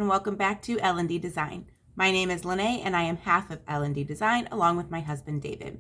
welcome back to L&D Design. My name is Lene and I am half of L&D Design along with my husband David.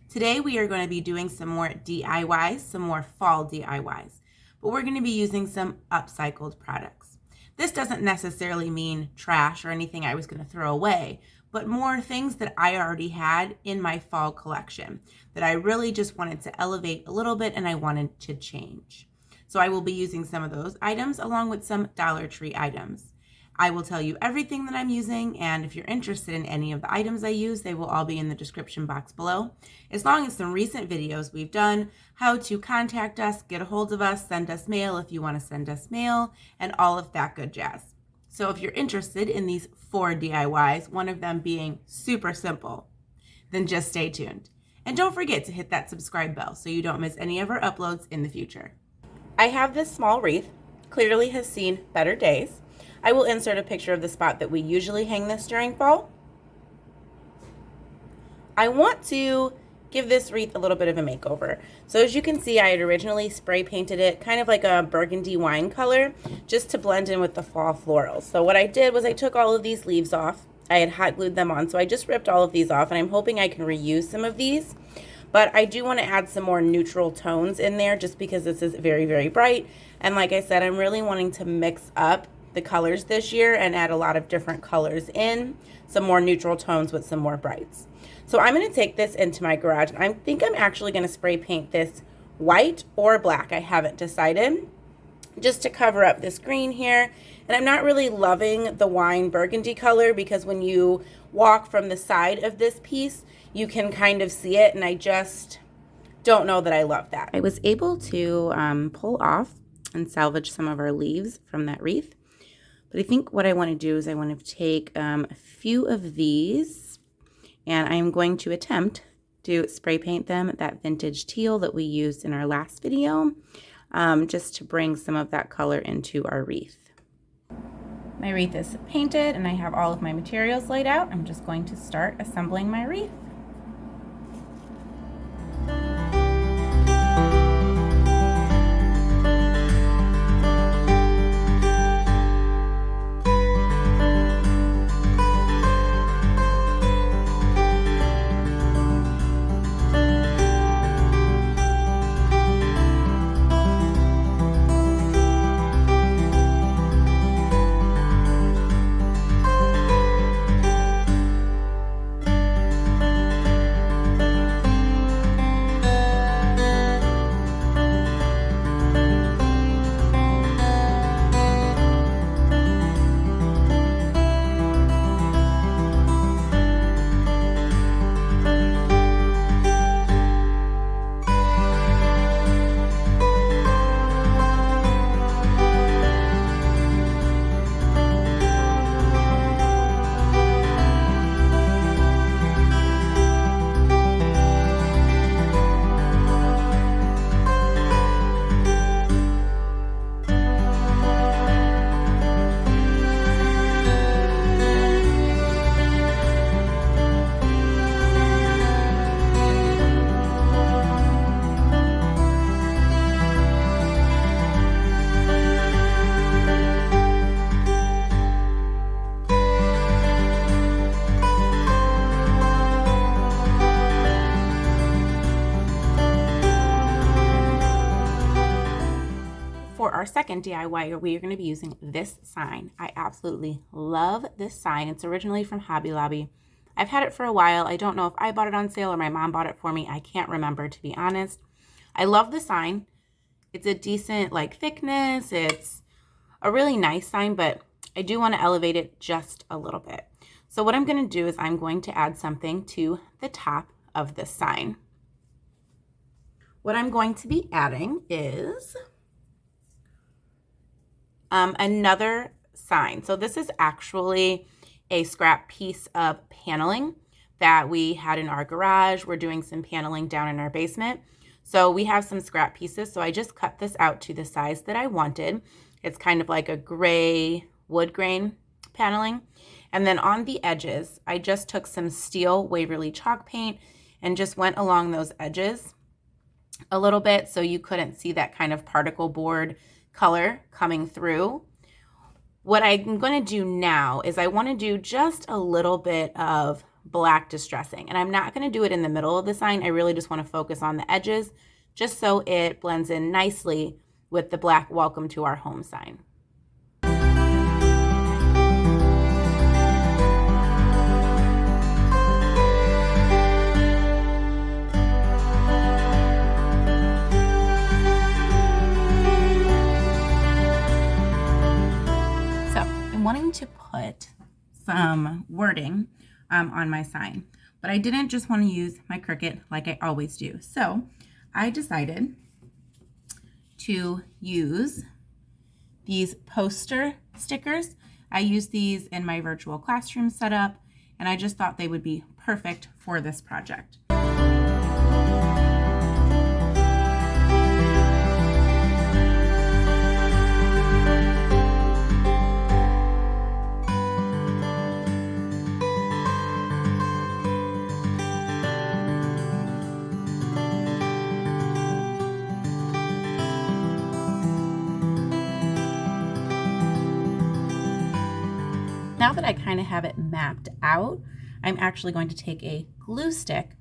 Today we are going to be doing some more DIYs, some more fall DIYs, but we're going to be using some upcycled products. This doesn't necessarily mean trash or anything I was going to throw away, but more things that I already had in my fall collection that I really just wanted to elevate a little bit and I wanted to change. So I will be using some of those items along with some Dollar Tree items. I will tell you everything that I'm using, and if you're interested in any of the items I use, they will all be in the description box below, as long as some recent videos we've done, how to contact us, get a hold of us, send us mail if you want to send us mail, and all of that good jazz. So if you're interested in these 4 DIYs, one of them being super simple, then just stay tuned. And don't forget to hit that subscribe bell so you don't miss any of our uploads in the future. I have this small wreath, clearly has seen better days. I will insert a picture of the spot that we usually hang this during fall. I want to give this wreath a little bit of a makeover. So as you can see, I had originally spray painted it kind of like a burgundy wine color just to blend in with the fall florals. So what I did was I took all of these leaves off. I had hot glued them on, so I just ripped all of these off, and I'm hoping I can reuse some of these. But I do want to add some more neutral tones in there just because this is very, very bright. And like I said, I'm really wanting to mix up the colors this year and add a lot of different colors in, some more neutral tones with some more brights. So I'm going to take this into my garage. I think I'm actually going to spray paint this white or black. I haven't decided, just to cover up this green here. And I'm not really loving the wine burgundy color because when you walk from the side of this piece, you can kind of see it, and I just don't know that I love that. I was able to pull off and salvage some of our leaves from that wreath, but I think what I want to do is I want to take a few of these, and I'm going to attempt to spray paint them that vintage teal that we used in our last video, just to bring some of that color into our wreath. My wreath is painted and I have all of my materials laid out. I'm just going to start assembling my wreath. For our second DIY, we are going to be using this sign. I absolutely love this sign. It's originally from Hobby Lobby. I've had it for a while. I don't know if I bought it on sale or my mom bought it for me. I can't remember, to be honest. I love the sign. It's a decent thickness. It's a really nice sign, but I do want to elevate it just a little bit. So what I'm going to do is I'm going to add something to the top of this sign. What I'm going to be adding is another sign. So this is actually a scrap piece of paneling that we had in our garage. We're doing some paneling down in our basement. So we have some scrap pieces. So I just cut this out to the size that I wanted. It's kind of like a gray wood grain paneling. And then on the edges, I just took some steel Waverly chalk paint and just went along those edges a little bit so you couldn't see that kind of particle board color coming through. What I'm going to do now is I want to do just a little bit of black distressing, and I'm not going to do it in the middle of the sign. I really just want to focus on the edges just so it blends in nicely with the black welcome to our home sign. Wanting to put some wording on my sign, but I didn't just want to use my Cricut like I always do. So I decided to use these poster stickers. I use these in my virtual classroom setup, and I just thought they would be perfect for this project. Now that I kind of have it mapped out, I'm actually going to take a glue stick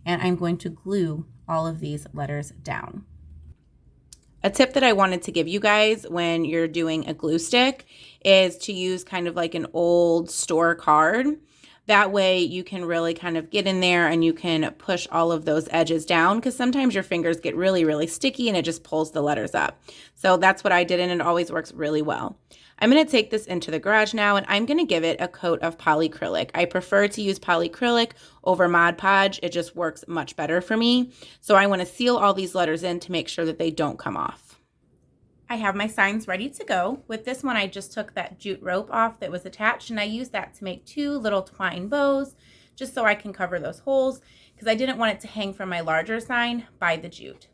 and I'm going to glue all of these letters down. A tip that I wanted to give you guys when you're doing a glue stick is to use kind of like an old store card. That way you can really kind of get in there and you can push all of those edges down, because sometimes your fingers get really, really sticky and it just pulls the letters up. So that's what I did, and it always works really well. I'm going to take this into the garage now, and I'm going to give it a coat of polycrylic. I prefer to use polycrylic over Mod Podge. It just works much better for me. So I want to seal all these letters in to make sure that they don't come off. I have my signs ready to go. With this one, I just took that jute rope off that was attached, and I used that to make 2 little twine bows, just so I can cover those holes, because I didn't want it to hang from my larger sign by the jute.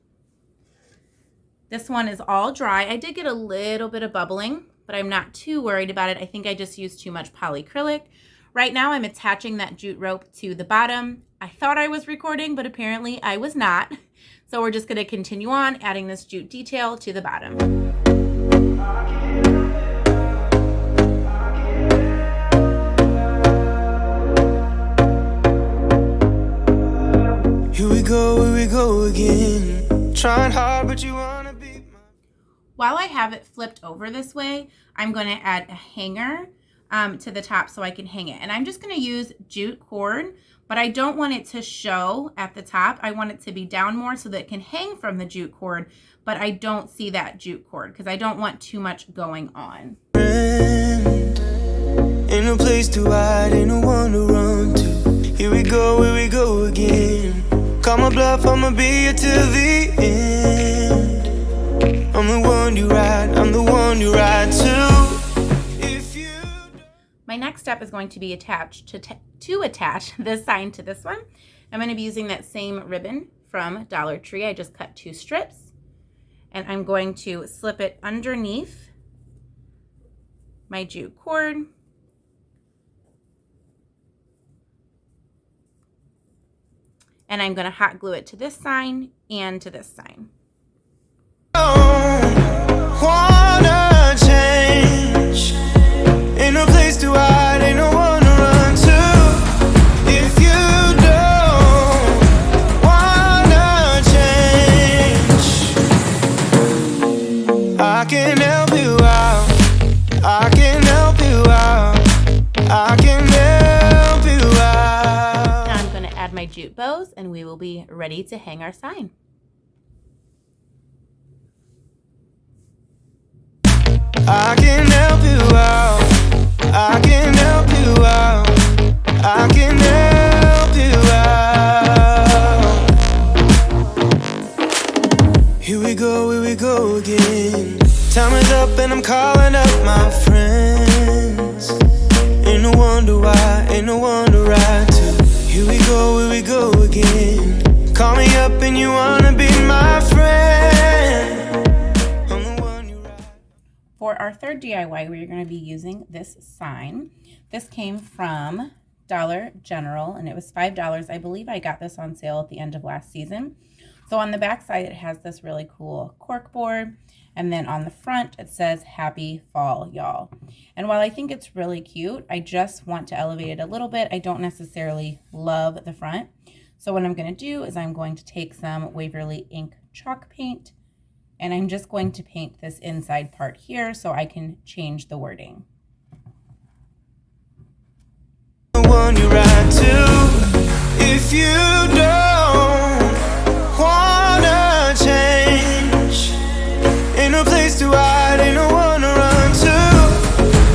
This one is all dry. I did get a little bit of bubbling, but I'm not too worried about it. I think I just used too much polycrylic. Right now I'm attaching that jute rope to the bottom. I thought I was recording, but apparently I was not. So we're just going to continue on adding this jute detail to the bottom. Here we go again. Trying hard, but you wanna be. While I have it flipped over this way, I'm going to add a hanger to the top so I can hang it. And I'm just going to use jute cord, but I don't want it to show at the top. I want it to be down more so that it can hang from the jute cord, but I don't see that jute cord because I don't want too much going on. Ain't no place to hide, ain't no one to run to. Here we go again. Call my bluff, I'ma be here till the end. I'm the one you ride, I'm the one you ride to. My next step is going to be attach this sign to this one. I'm going to be using that same ribbon from Dollar Tree. I just cut 2 strips, and I'm going to slip it underneath my jute cord. And I'm going to hot glue it to this sign and to this sign. Wanna change. Ain't no place to hide, ain't no one to run to. If you don't wanna change, I can help you out. I can help you out. I can help you out. Now I'm going to add my jute bows, and we will be ready to hang our sign. I can help you out. I can help you out. I can help you out. Here we go again. Time is up and I'm calling up my friends. Ain't no wonder why, ain't no one to ride to. Here we go again. Call me up and you wanna be my friend. For our third DIY, we're going to be using this sign. This came from Dollar General, and it was $5. I believe I got this on sale at the end of last season. So on the back side, it has this really cool cork board. And then on the front, it says Happy Fall, y'all. And while I think it's really cute, I just want to elevate it a little bit. I don't necessarily love the front. So what I'm going to do is I'm going to take some Waverly ink chalk paint, and I'm just going to paint this inside part here so I can change the wording. The one you ride to, if you don't wanna change, ain't no place to hide, ain't no one to run to.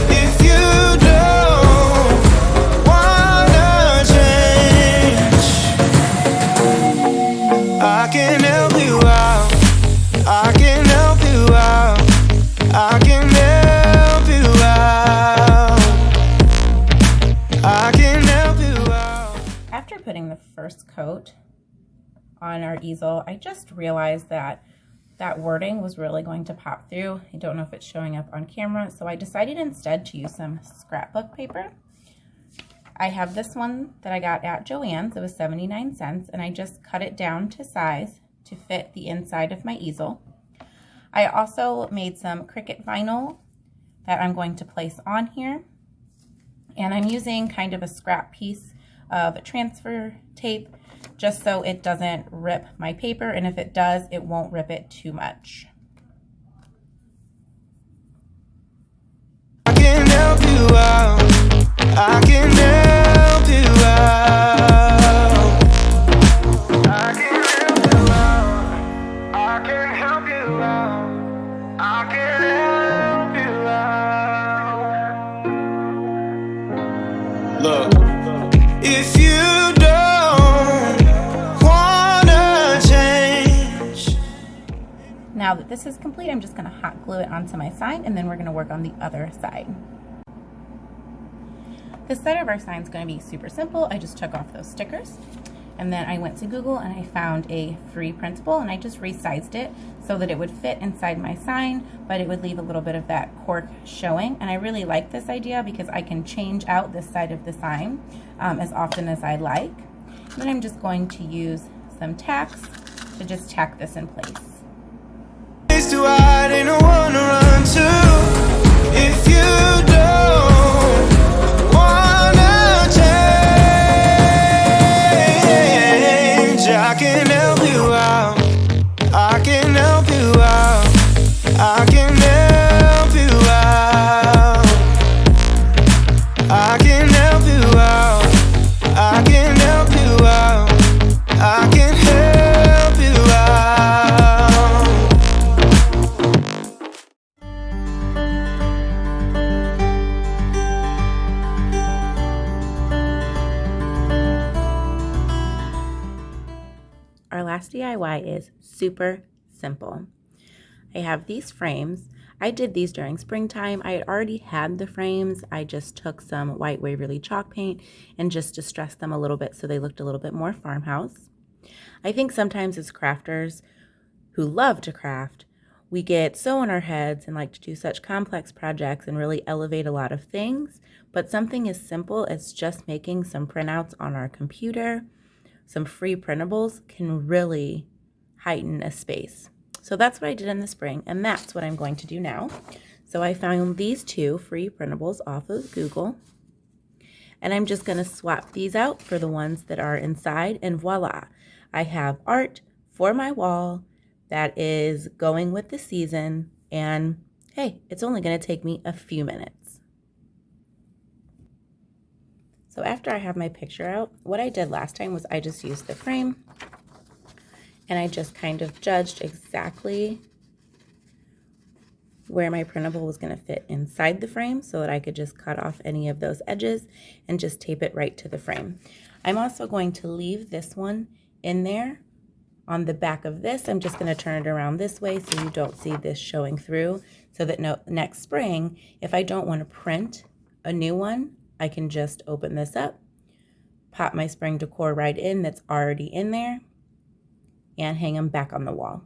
If you don't wanna change, I can help you out. I can help you out. I can help you out. I can help you out. After putting the first coat on our easel, I just realized that that wording was really going to pop through. I don't know if it's showing up on camera, so I decided instead to use some scrapbook paper. I have this one that I got at Joann's. It was 79 cents, and I just cut it down to size to fit the inside of my easel. I also made some Cricut vinyl that I'm going to place on here, and I'm using kind of a scrap piece of transfer tape just so it doesn't rip my paper, and if it does, it won't rip it too much. I can help you out. I can help you out. I can help you out. I can help you out. I can help you out. Look, if you don't wanna change. Now that this is complete, I'm just going to hot glue it onto my sign, and then we're going to work on the other side. This side of our sign is going to be super simple. I just took off those stickers, and then I went to Google and I found a free printable, and I just resized it so that it would fit inside my sign, but it would leave a little bit of that cork showing. And I really like this idea because I can change out this side of the sign as often as I like. And then I'm just going to use some tacks to just tack this in place. To hide, ain't no one to run to. If you don't wanna change, I can help you out. I can help you out. I can help you out. I can help you out. I can help you out. I can help you out. Our last DIY is super simple. I have these frames. I did these during springtime. I had already had the frames. I just took some white Waverly chalk paint and just distressed them a little bit so they looked a little bit more farmhouse. I think sometimes as crafters who love to craft, we get so in our heads and like to do such complex projects and really elevate a lot of things, but something as simple as just making some printouts on our computer, some free printables, can really heighten a space. So that's what I did in the spring, and that's what I'm going to do now. So I found these two free printables off of Google, and I'm just going to swap these out for the ones that are inside, and voila, I have art for my wall that is going with the season, and hey, it's only going to take me a few minutes. So after I have my picture out, what I did last time was I just used the frame, and I just kind of judged exactly where my printable was going to fit inside the frame so that I could just cut off any of those edges and just tape it right to the frame. I'm also going to leave this one in there on the back of this. I'm just going to turn it around this way so you don't see this showing through, so that next spring, if I don't want to print a new one, I can just open this up, pop my spring decor right in that's already in there, and hang them back on the wall.